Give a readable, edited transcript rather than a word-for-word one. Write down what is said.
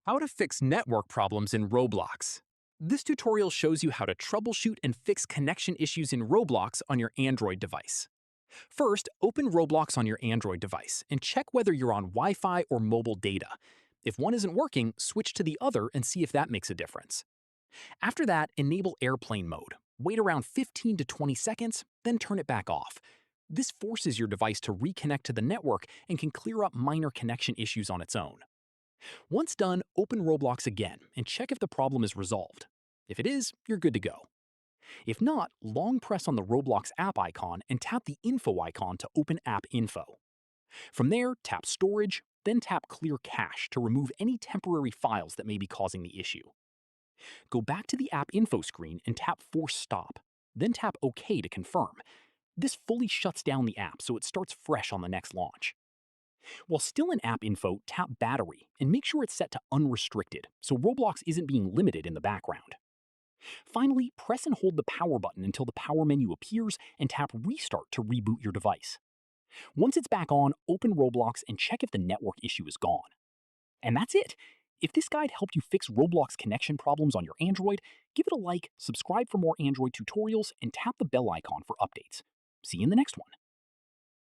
How to fix network problems in Roblox. This tutorial shows you how to troubleshoot and fix connection issues in Roblox on your Android device. First, open Roblox on your Android device and check whether you're on Wi-Fi or mobile data. If one isn't working, switch to the other and see if that makes a difference. After that, enable airplane mode. Wait around 15 to 20 seconds, then turn it back off. This forces your device to reconnect to the network and can clear up minor connection issues on its own. Once done, open Roblox again and check if the problem is resolved. If it is, you're good to go. If not, long press on the Roblox app icon and tap the info icon to open app info. From there, tap storage, then tap clear cache to remove any temporary files that may be causing the issue. Go back to the app info screen and tap force stop, then tap OK to confirm. This fully shuts down the app so it starts fresh on the next launch. While still in app info, tap battery and make sure it's set to unrestricted so Roblox isn't being limited in the background. Finally, press and hold the power button until the power menu appears and tap restart to reboot your device. Once it's back on, open Roblox and check if the network issue is gone. And that's it! If this guide helped you fix Roblox connection problems on your Android, give it a like, subscribe for more Android tutorials, and tap the bell icon for updates. See you in the next one.